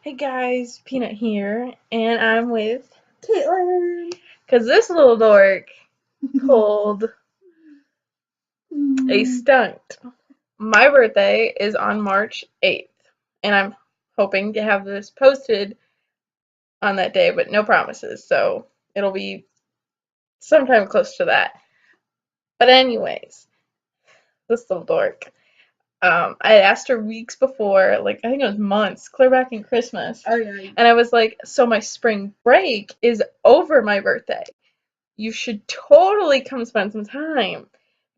Hey guys, Peanut here, and I'm with Caitlin. because this little dork pulled a stunt. My birthday is on March 8th, and I'm hoping to have this posted on that day, but no promises, so it'll be sometime close to that. But anyways, this little dork. I had asked her weeks before, like I think it was months, clear back in Christmas. Oh yeah. And I was like, so my spring break is over my birthday. You should totally come spend some time.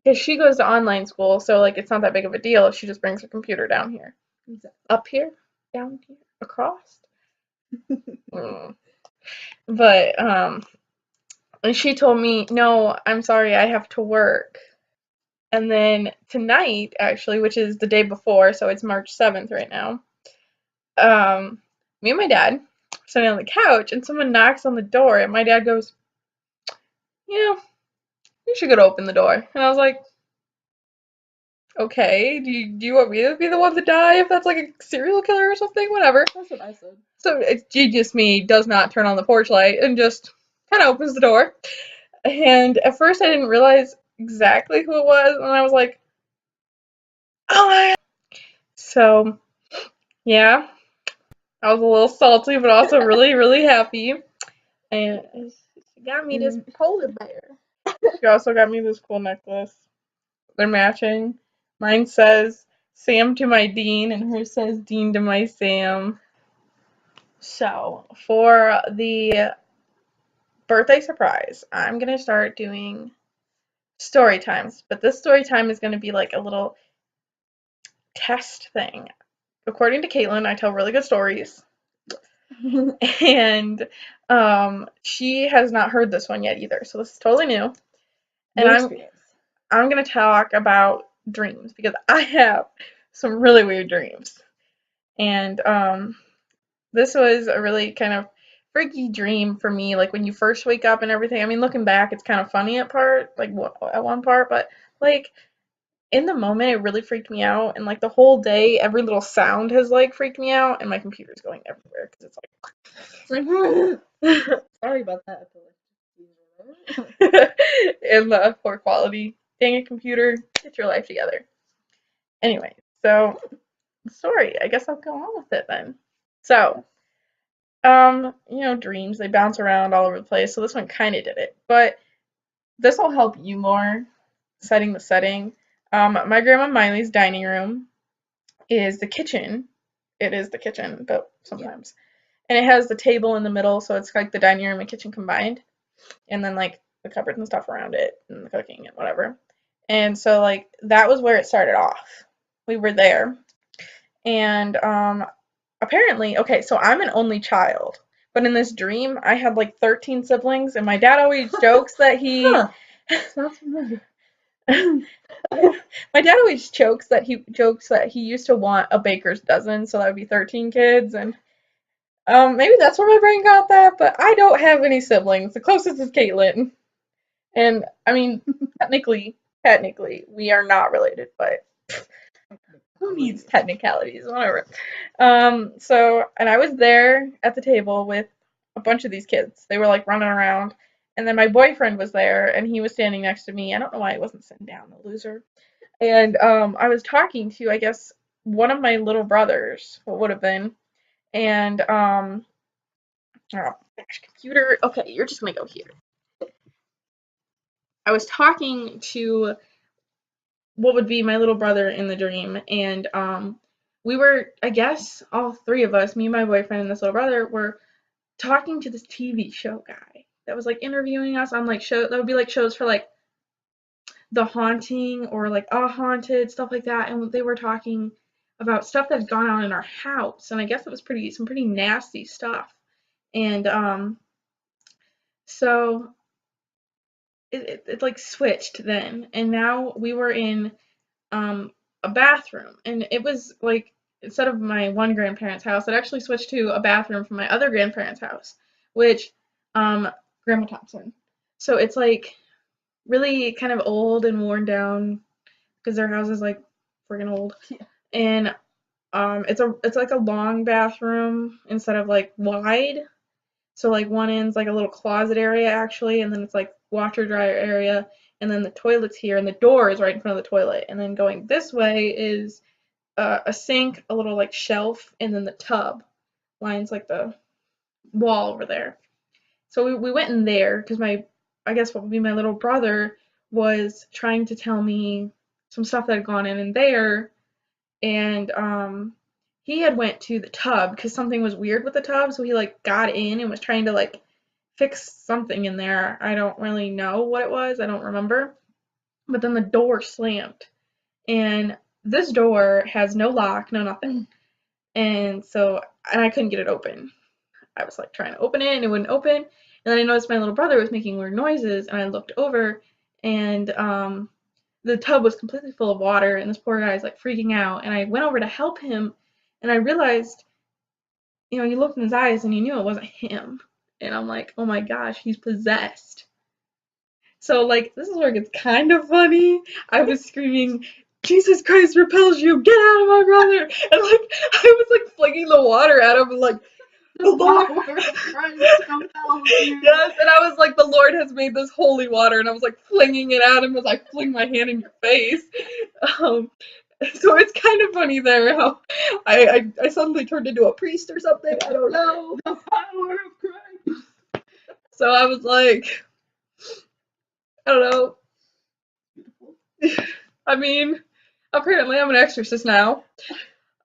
Because she goes to online school, so like it's not that big of a deal. She just brings her computer down here. Exactly. Up here? Down here? Across? But and she told me, no, I'm sorry, I have to work. And then tonight, actually, which is the day before, so it's March 7th right now, me and my dad are sitting on the couch and someone knocks on the door and my dad goes, you know, you should go to open the door. And I was like, okay, do you want me to be the one to die if that's like a serial killer or something? Whatever. That's what I said. So it's genius me does not turn on the porch light and just kind of opens the door. And at first I didn't realize exactly who it was, and I was like, oh my god. So yeah, I was a little salty, but also really, really happy. And she got me this polar bear. She also got me this cool necklace. They're matching. Mine says Sam to my Dean, and hers says Dean to my Sam. So, for the birthday surprise, I'm going to start doing story times. But this story time is going to be like a little test thing. According to Caitlin, I tell really good stories. And she has not heard this one yet either. So, this is totally new. And I'm going to talk about dreams because I have some really weird dreams. And this was a really kind of freaky dream for me. Like when you first wake up and everything. I mean, looking back, it's kind of funny at one part, but like in the moment, it really freaked me out. And like the whole day, every little sound has like freaked me out, and my computer's going everywhere because it's like. Sorry about that. In the poor quality. Dang it, computer, get your life together. Anyway, so story. I guess I'll go on with it then. So, dreams, they bounce around all over the place, so this one kind of did it. But this will help you more setting the setting. My grandma Miley's dining room is the kitchen. It is the kitchen, but sometimes. Yeah. And it has the table in the middle, so it's like the dining room and kitchen combined. And then like the cupboards and stuff around it and the cooking and whatever. And so like that was where it started off. We were there. And apparently, okay, so I'm an only child. But in this dream, I had like 13 siblings, and my dad always jokes that he. Sounds familiar. My dad always jokes that he used to want a baker's dozen, so that would be 13 kids, and maybe that's where my brain got that. But I don't have any siblings. The closest is Caitlin, and I mean, technically, we are not related, but. Who needs technicalities? Whatever. And I was there at the table with a bunch of these kids. They were like running around. And then my boyfriend was there and he was standing next to me. I don't know why he wasn't sitting down, the loser. And I was talking to, I guess, one of my little brothers, what would have been. And oh gosh, computer. Okay, you're just gonna go here. I was talking to what would be my little brother in the dream, and we were, I guess, all three of us, me, my boyfriend, and this little brother, were talking to this TV show guy that was like interviewing us on like show that would be like shows for like The Haunting or like A Haunted, stuff like that, and they were talking about stuff that had gone on in our house, and I guess it was some pretty nasty stuff, and so it like switched then, and now we were in a bathroom, and it was like instead of my one grandparents' house, it actually switched to a bathroom from my other grandparents' house, which Grandma Thompson. So it's like really kind of old and worn down because their house is like friggin' old. Yeah. And It's like a long bathroom instead of like wide. So like one end's like a little closet area actually, and then it's like washer dryer area, and then the toilet's here, and the door is right in front of the toilet. And then going this way is a sink, a little like shelf, and then the tub lines like the wall over there. So we went in there because I guess what would be my little brother was trying to tell me some stuff that had gone in there, and he had went to the tub because something was weird with the tub, so he like got in and was trying to like fix something in there. I don't really know what it was. I don't remember. But then the door slammed, and this door has no lock, no nothing. And I couldn't get it open. I was like trying to open it and it wouldn't open. And then I noticed my little brother was making weird noises, and I looked over, and the tub was completely full of water, and this poor guy's like freaking out. And I went over to help him, and I realized, you looked in his eyes and you knew it wasn't him. And I'm like, oh my gosh, he's possessed. So like this is where it gets kind of funny. I was screaming, Jesus Christ repels you, get out of my brother! And like I was like flinging the water at him and like the Lord Yes, and I was like, the Lord has made this holy water, and I was like flinging it at him as I fling my hand in your face. Um, so it's kind of funny there how I suddenly turned into a priest or something. I don't know. The power of Christ. So I was like, I don't know. I mean, apparently I'm an exorcist now.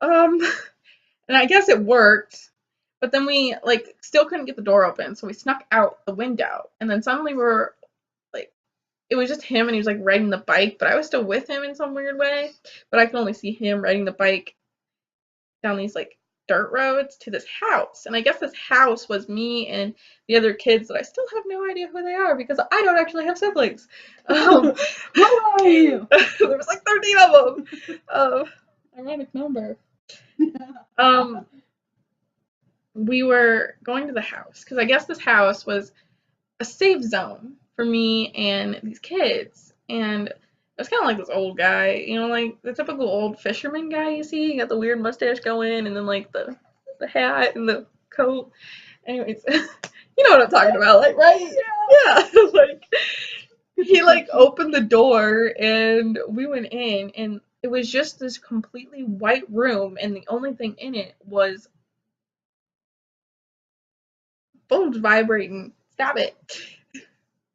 And I guess it worked. But then we like still couldn't get the door open, so we snuck out the window. And then suddenly we're like, it was just him, and he was like riding the bike, but I was still with him in some weird way. But I could only see him riding the bike down these like dirt roads to this house. And I guess this house was me and the other kids that I still have no idea who they are because I don't actually have siblings. Who are you? There was like 13 of them. Ironic number. We were going to the house because I guess this house was a safe zone for me and these kids. And it was kind of like this old guy, like the typical old fisherman guy you see. He got the weird mustache going, and then like the hat and the coat. Anyways, you know what I'm talking about, like, right? Yeah. Like he like opened the door and we went in, and it was just this completely white room, and the only thing in it was phones vibrating. Stop it.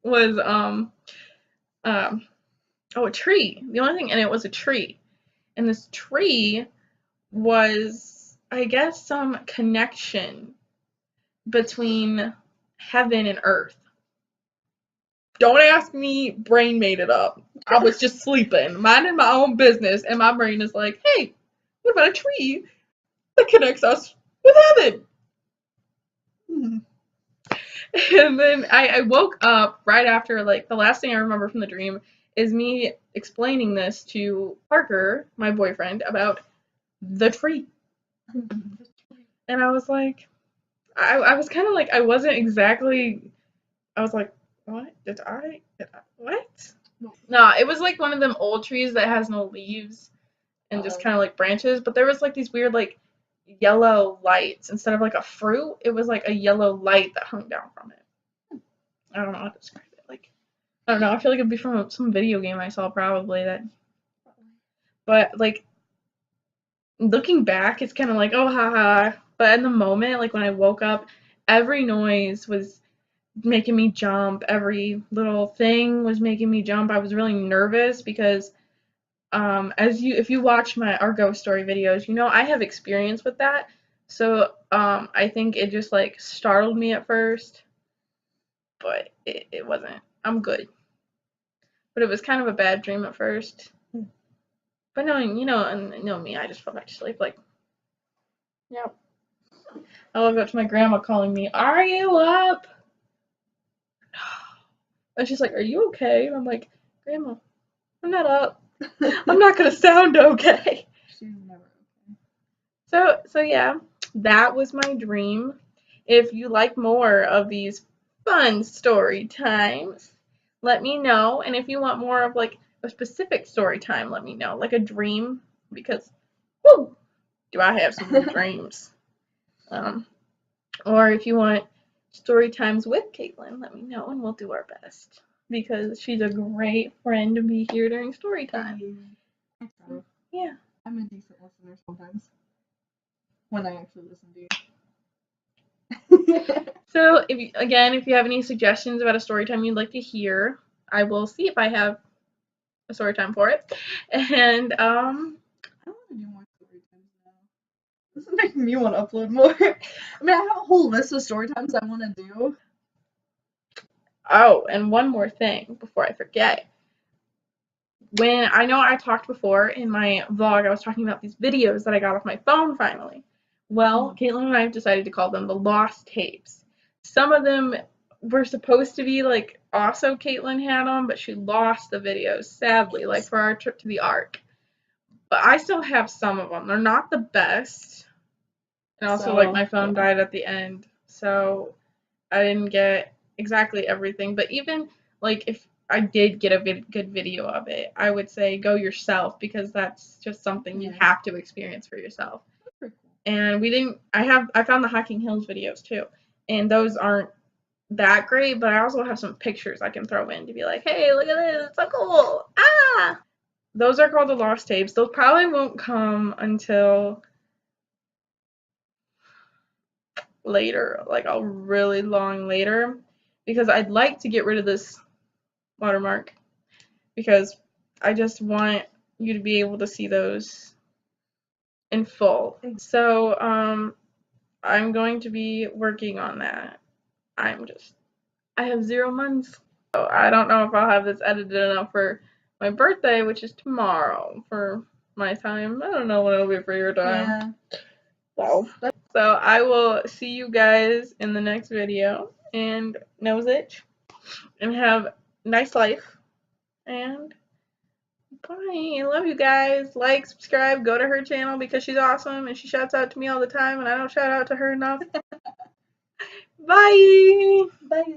Was a tree. The only thing in it was a tree. And this tree was, I guess, some connection between heaven and earth. Don't ask me, brain made it up. I was just sleeping, minding my own business, and my brain is like, hey, what about a tree that connects us with heaven? And then I woke up right after, like, the last thing I remember from the dream is me explaining this to Parker, my boyfriend, about the tree. And I was like, I was kind of like, I wasn't exactly, I was like, what? Did I what? No, it was like one of them old trees that has no leaves and just kind of like branches, but there was like these weird like yellow lights. Instead of like a fruit, it was like a yellow light that hung down from it. I don't know how to describe it. Like, I don't know. I feel like it'd be from some video game I saw probably that. But like looking back, it's kind of like, oh haha. But in the moment, like when I woke up, every noise was making me jump. Every little thing was making me jump. I was really nervous because if you watch our ghost story videos, I have experience with that. So I think it just like startled me at first, but it wasn't. I'm good. But it was kind of a bad dream at first. But knowing, me, I just fell back to sleep. Like, yeah. I woke up to my grandma calling me, "Are you up?" And she's like, "Are you okay?" And I'm like, "Grandma, I'm not up. I'm not gonna sound okay." She's never okay. So yeah, that was my dream. If you like more of these fun story times, let me know. And if you want more of like a specific story time, let me know, like a dream, because whoo, do I have some new dreams? Or if you want story times with Caitlin, let me know and we'll do our best because she's a great friend to be here during story time. Yeah. I'm a decent listener sometimes. When I actually listen to you. So, if you have any suggestions about a story time you'd like to hear, I will see if I have a story time for it. And I want to do more story times now. This is making me want to upload more. I mean, I have a whole list of story times I want to do. oh, and one more thing before I forget. When I know I talked before in my vlog, I was talking about these videos that I got off my phone finally. Well, Caitlin and I have decided to call them the lost tapes. Some of them were supposed to be like also Caitlin had them, but she lost the videos, sadly, like for our trip to the Ark. But I still have some of them. They're not the best. And also, like, my phone died at the end, so I didn't get exactly everything. But even, like, if I did get a good video of it, I would say go yourself because that's just something you have to experience for yourself. And I found the Hocking Hills videos too, and those aren't that great, but I also have some pictures I can throw in to be like, hey, look at this, it's so cool, ah! Those are called the lost tapes. Those probably won't come until later, like a really long later, because I'd like to get rid of this watermark because I just want you to be able to see those in full. So I'm going to be working on that. I have 0 months. So I don't know if I'll have this edited enough for my birthday, which is tomorrow for my time. I don't know when it'll be for your time. Yeah. So I will see you guys in the next video. And nose itch. And have a nice life. And bye. I love you guys. Like, subscribe, go to her channel because she's awesome and she shouts out to me all the time and I don't shout out to her enough. Bye. Bye.